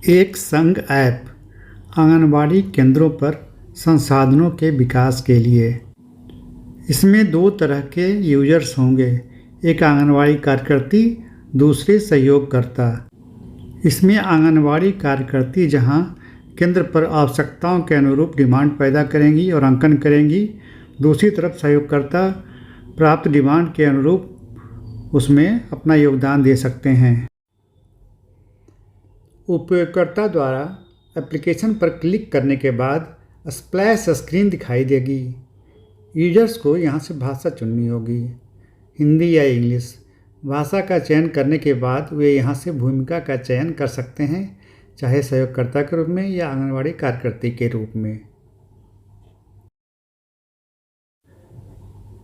एक संघ ऐप आंगनबाड़ी केंद्रों पर संसाधनों के विकास के लिए। इसमें दो तरह के यूजर्स होंगे, एक आंगनबाड़ी कार्यकर्ती, दूसरे सहयोगकर्ता। इसमें आंगनबाड़ी कार्यकर्ती जहां केंद्र पर आवश्यकताओं के अनुरूप डिमांड पैदा करेंगी और अंकन करेंगी, दूसरी तरफ सहयोगकर्ता प्राप्त डिमांड के अनुरूप उसमें अपना योगदान दे सकते हैं। उपयोगकर्ता द्वारा एप्लीकेशन पर क्लिक करने के बाद स्प्लैश स्क्रीन दिखाई देगी। यूजर्स को यहाँ से भाषा चुननी होगी, हिंदी या इंग्लिश। भाषा का चयन करने के बाद वे यहाँ से भूमिका का चयन कर सकते हैं, चाहे सहयोगकर्ता के रूप में या आंगनबाड़ी कार्यकर्ती के रूप में।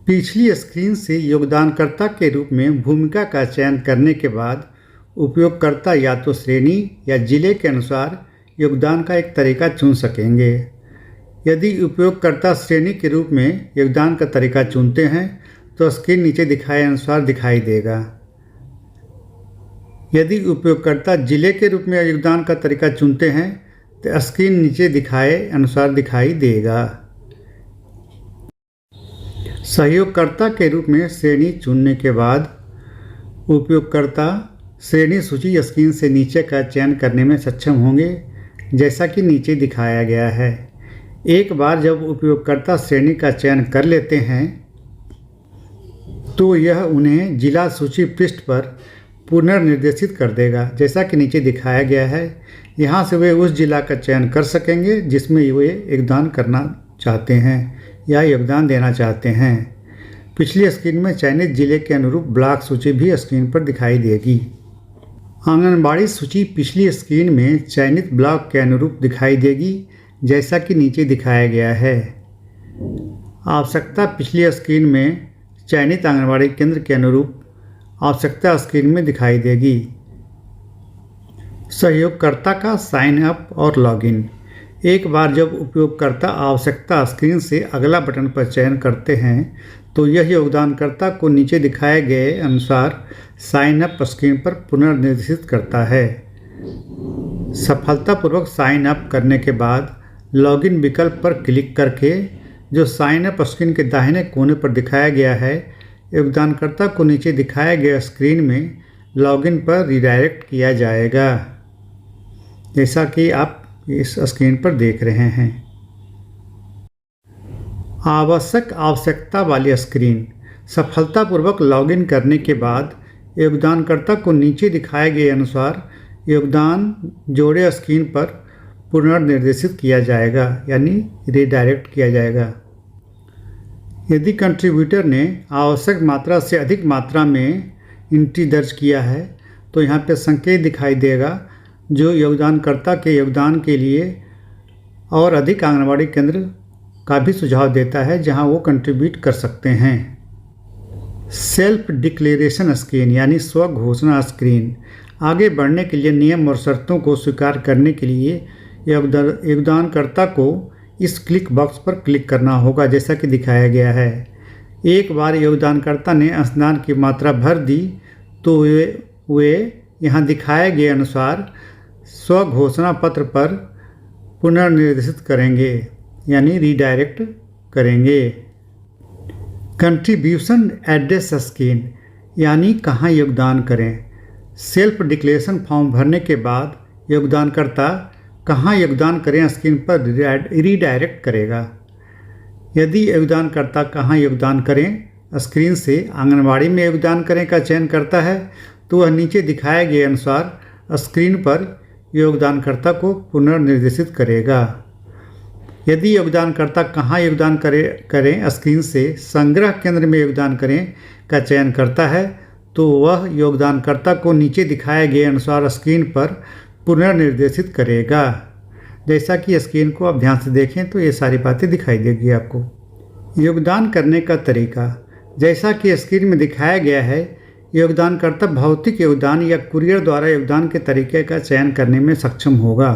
पिछली स्क्रीन से योगदानकर्ता के रूप में भूमिका का चयन करने के बाद उपयोगकर्ता या तो श्रेणी या जिले के अनुसार योगदान का एक तरीका चुन सकेंगे। यदि उपयोगकर्ता श्रेणी के रूप में योगदान का तरीका चुनते हैं तो स्क्रीन नीचे दिखाए अनुसार दिखाई देगा। यदि उपयोगकर्ता जिले के रूप में योगदान का तरीका चुनते हैं तो स्क्रीन नीचे दिखाए अनुसार दिखाई देगा। सहयोगकर्ता के रूप में श्रेणी चुनने के बाद उपयोगकर्ता श्रेणी सूची स्क्रीन से नीचे का चयन करने में सक्षम होंगे, जैसा कि नीचे दिखाया गया है। एक बार जब उपयोगकर्ता श्रेणी का चयन कर लेते हैं तो यह उन्हें जिला सूची पृष्ठ पर पुनर्निर्देशित कर देगा, जैसा कि नीचे दिखाया गया है। यहाँ से वे उस जिला का चयन कर सकेंगे जिसमें वे योगदान करना चाहते हैं या योगदान देना चाहते हैं। पिछली स्क्रीन में चयनित जिले के अनुरूप ब्लॉक सूची भी स्क्रीन पर दिखाई देगी। आंगनबाड़ी सूची पिछली स्क्रीन में चयनित ब्लॉक के अनुरूप दिखाई देगी, जैसा कि नीचे दिखाया गया है। आवश्यकता पिछली स्क्रीन में चयनित आंगनबाड़ी केंद्र के अनुरूप आवश्यकता स्क्रीन में दिखाई देगी। सहयोगकर्ता का साइन अप और लॉगिन। एक बार जब उपयोगकर्ता आवश्यकता स्क्रीन से अगला बटन पर चयन करते हैं तो यह योगदानकर्ता को नीचे दिखाए गए अनुसार साइन अप स्क्रीन पर पुनर्निर्देशित करता है। सफलतापूर्वक साइन अप करने के बाद लॉगिन विकल्प पर क्लिक करके, जो साइन अप स्क्रीन के दाहिने कोने पर दिखाया गया है, योगदानकर्ता को नीचे दिखाए गए स्क्रीन में लॉगिन पर रिडायरेक्ट किया जाएगा, जैसा कि आप इस स्क्रीन पर देख रहे हैं। आवश्यकता वाली स्क्रीन। सफलतापूर्वक लॉगिन करने के बाद योगदानकर्ता को नीचे दिखाए गए अनुसार योगदान जोड़े स्क्रीन पर पुनर्निर्देशित किया जाएगा, यानी रिडायरेक्ट किया जाएगा। यदि कंट्रीब्यूटर ने आवश्यक मात्रा से अधिक मात्रा में एंट्री दर्ज किया है तो यहाँ पे संकेत दिखाई देगा, जो योगदानकर्ता के योगदान के लिए और अधिक आंगनबाड़ी केंद्र का भी सुझाव देता है जहां वो कंट्रीब्यूट कर सकते हैं। सेल्फ डिक्लेरेशन स्क्रीन यानी स्व घोषणा स्क्रीन। आगे बढ़ने के लिए नियम और शर्तों को स्वीकार करने के लिए योगदानकर्ता को इस क्लिक बॉक्स पर क्लिक करना होगा, जैसा कि दिखाया गया है। एक बार योगदानकर्ता ने अंशदान की मात्रा भर दी तो वे यहाँ दिखाए गए अनुसार स्व घोषणा पत्र पर पुनर्निर्देशित करेंगे, यानी रीडायरेक्ट करेंगे। कंट्रीब्यूशन एड्रेस स्क्रीन यानी कहाँ योगदान करें। सेल्फ डिक्लेरेशन फॉर्म भरने के बाद योगदानकर्ता कहाँ योगदान करें स्क्रीन पर रीडायरेक्ट करेगा। यदि योगदानकर्ता कहाँ योगदान करें स्क्रीन से आंगनबाड़ी में योगदान करें का चयन करता है तो वह नीचे दिखाए गए अनुसार स्क्रीन पर योगदानकर्ता को पुनर्निर्देशित करेगा। यदि योगदानकर्ता कहाँ योगदान करें स्क्रीन से संग्रह केंद्र में योगदान करें का चयन करता है तो वह योगदानकर्ता को नीचे दिखाए गए अनुसार स्क्रीन पर पुनर्निर्देशित करेगा। जैसा कि स्क्रीन को आप ध्यान से देखें तो ये सारी बातें दिखाई देगी आपको। योगदान करने का तरीका। जैसा कि स्क्रीन में दिखाया गया है, योगदानकर्ता भौतिक योगदान या कुरियर द्वारा योगदान के तरीके का चयन करने में सक्षम होगा।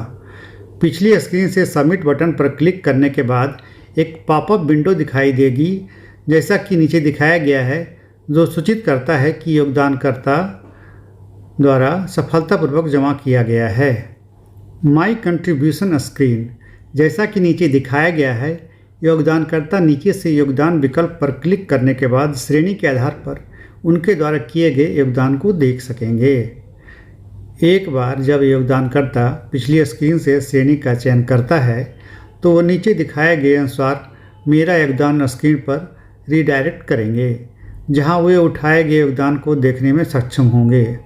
पिछली स्क्रीन से सबमिट बटन पर क्लिक करने के बाद एक पॉपअप विंडो दिखाई देगी, जैसा कि नीचे दिखाया गया है, जो सूचित करता है कि योगदानकर्ता द्वारा सफलतापूर्वक जमा किया गया है। माई कंट्रीब्यूशन स्क्रीन। जैसा कि नीचे दिखाया गया है, योगदानकर्ता नीचे से योगदान विकल्प पर क्लिक करने के बाद श्रेणी के आधार पर उनके द्वारा किए गए योगदान को देख सकेंगे। एक बार जब योगदानकर्ता पिछली स्क्रीन से श्रेणी का चयन करता है तो वो नीचे दिखाए गए अनुसार मेरा योगदान स्क्रीन पर रीडायरेक्ट करेंगे, जहां वे उठाए गए योगदान को देखने में सक्षम होंगे।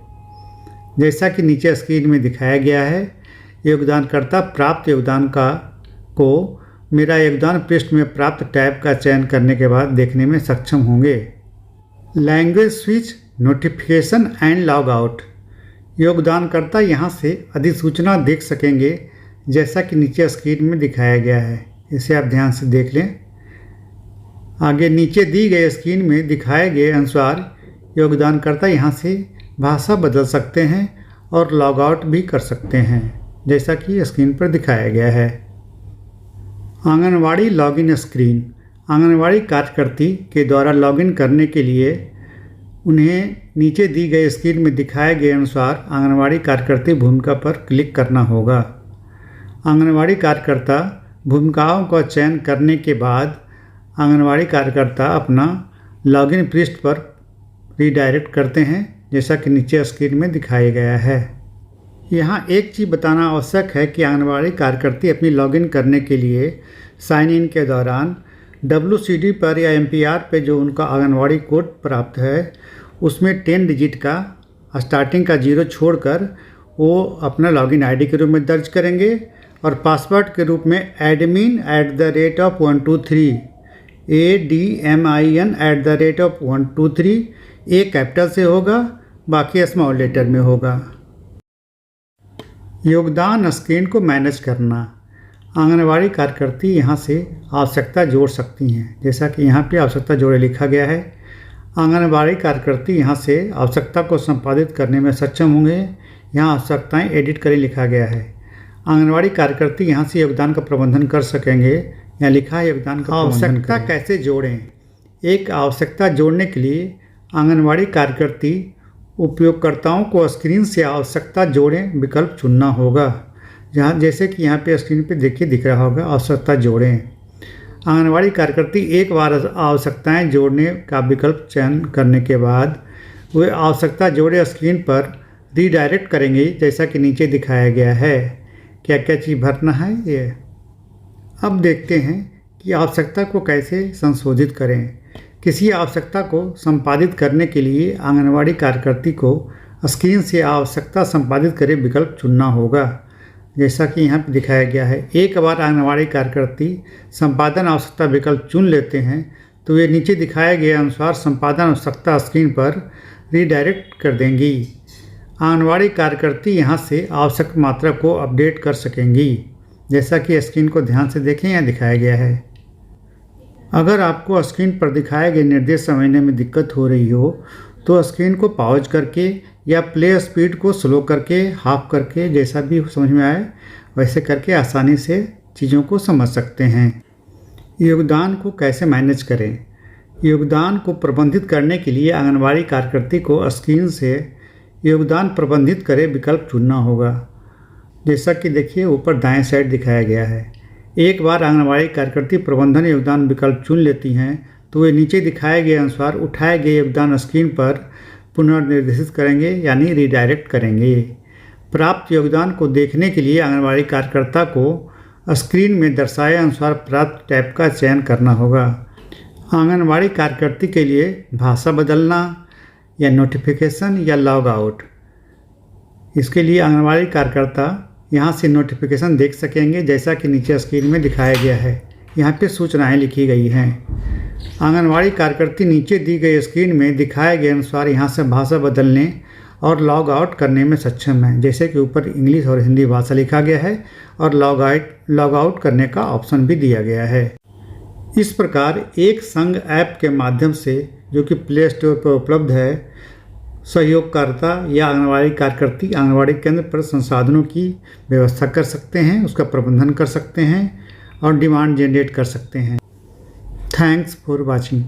जैसा कि नीचे स्क्रीन में दिखाया गया है, योगदानकर्ता प्राप्त योगदान को मेरा योगदान पृष्ठ में प्राप्त टैब का चयन करने के बाद देखने में सक्षम होंगे। Language switch, notification and log out. योगदानकर्ता यहाँ से अधिसूचना देख सकेंगे, जैसा कि नीचे स्क्रीन में दिखाया गया है। इसे आप ध्यान से देख लें। आगे नीचे दी गई स्क्रीन में दिखाए गए अनुसार योगदानकर्ता यहाँ से भाषा बदल सकते हैं और लॉग आउट भी कर सकते हैं, जैसा कि स्क्रीन पर दिखाया गया है। Anganwadi login screen. आंगनवाड़ी कार्यकर्ती के द्वारा लॉगिन करने के लिए उन्हें नीचे दी गई स्क्रीन में दिखाए गए अनुसार आंगनवाड़ी कार्यकर्ती भूमिका पर क्लिक करना होगा। आंगनवाड़ी कार्यकर्ता भूमिकाओं का चयन करने के बाद आंगनवाड़ी कार्यकर्ता अपना लॉगिन पृष्ठ पर रीडायरेक्ट करते हैं, जैसा कि नीचे स्क्रीन में दिखाया गया है। यहाँ एक चीज़ बताना आवश्यक है कि आंगनवाड़ी कार्यकर्ती अपनी लॉगिन करने के लिए साइन इन के दौरान WCD पर या MPR पे जो उनका आंगनवाड़ी कोड प्राप्त है उसमें 10 डिजिट का स्टार्टिंग का 0 छोड़कर वो अपना लॉगिन ID के रूप में दर्ज करेंगे और पासवर्ड के रूप में admin@123 ADMIN@123 ए कैपिटल से होगा, बाकी स्मॉल लेटर में होगा। योगदान स्क्रीन को मैनेज करना। आंगनवाड़ी कार्यकर्ती यहाँ से आवश्यकता जोड़ सकती हैं, जैसा कि यहाँ पे आवश्यकता जोड़े लिखा गया है। आंगनवाड़ी कार्यकर्ती यहाँ से आवश्यकता को संपादित करने में सक्षम होंगे। यहाँ आवश्यकताएं एडिट करें लिखा गया है। आंगनवाड़ी कार्यकर्ती यहाँ से योगदान का प्रबंधन कर सकेंगे। यहाँ लिखा है योगदान का आवश्यकता कैसे जोड़ें। एक आवश्यकता जोड़ने के लिए आंगनवाड़ी कार्यकर्ती उपयोगकर्ताओं को स्क्रीन से आवश्यकता जोड़ें विकल्प चुनना होगा, जहाँ जैसे कि यहाँ पे स्क्रीन पे देखिए दिख रहा होगा आवश्यकता जोड़ें। आंगनवाड़ी कार्यकर्ती एक बार आवश्यकताएं जोड़ने का विकल्प चयन करने के बाद वे आवश्यकता जोड़े स्क्रीन पर रीडायरेक्ट करेंगे, जैसा कि नीचे दिखाया गया है। क्या क्या चीज़ भरना है ये अब देखते हैं कि आवश्यकता को कैसे संशोधित करें। किसी आवश्यकता को संपादित करने के लिए आंगनवाड़ी कार्यकर्ती को स्क्रीन से आवश्यकता संपादित करें विकल्प चुनना होगा, जैसा कि यहाँ पर दिखाया गया है। एक बार आंगनवाड़ी कार्यकर्ती संपादन आवश्यकता विकल्प चुन लेते हैं तो ये नीचे दिखाए गए अनुसार संपादन आवश्यकता स्क्रीन पर रीडायरेक्ट कर देंगी। आंगनवाड़ी कार्यकर्ती यहाँ से आवश्यक मात्रा को अपडेट कर सकेंगी, जैसा कि स्क्रीन को ध्यान से देखें यहाँ दिखाया गया है। अगर आपको स्क्रीन पर दिखाए गए निर्देश समझने में दिक्कत हो रही हो तो स्क्रीन को पॉज करके या प्ले स्पीड को स्लो करके, हाफ करके, जैसा भी समझ में आए वैसे करके आसानी से चीज़ों को समझ सकते हैं। योगदान को कैसे मैनेज करें। योगदान को प्रबंधित करने के लिए आंगनवाड़ी कार्यकर्ती को स्क्रीन से योगदान प्रबंधित करें विकल्प चुनना होगा, जैसा कि देखिए ऊपर दाएं साइड दिखाया गया है। एक बार आंगनवाड़ी कार्यकर्ती प्रबंधन योगदान विकल्प चुन लेती हैं तो वे नीचे दिखाए गए अनुसार उठाए गए योगदान स्क्रीन पर पुनर्निर्देशित करेंगे, यानी रीडायरेक्ट करेंगे। प्राप्त योगदान को देखने के लिए आंगनवाड़ी कार्यकर्ता को स्क्रीन में दर्शाए अनुसार प्राप्त टैब का चयन करना होगा। आंगनवाड़ी कार्यकर्ती के लिए भाषा बदलना या नोटिफिकेशन या लॉग आउट। इसके लिए आंगनवाड़ी कार्यकर्ता यहाँ से नोटिफिकेशन देख सकेंगे, जैसा कि नीचे स्क्रीन में दिखाया गया है। यहाँ पे सूचनाएं लिखी गई हैं। आंगनवाड़ी कार्यकर्ती नीचे दी गई स्क्रीन में दिखाए गए अनुसार यहाँ से भाषा बदलने और लॉग आउट करने में सक्षम है, जैसे कि ऊपर इंग्लिश और हिंदी भाषा लिखा गया है और लॉग आउट करने का ऑप्शन भी दिया गया है। इस प्रकार एक संग ऐप के माध्यम से, जो कि प्ले स्टोर पर उपलब्ध है, सहयोगकर्ता या आंगनवाड़ी कार्यकर्ती आंगनवाड़ी केंद्र पर संसाधनों की व्यवस्था कर सकते हैं, उसका प्रबंधन कर सकते हैं और डिमांड जनरेट कर सकते हैं। Thanks for watching.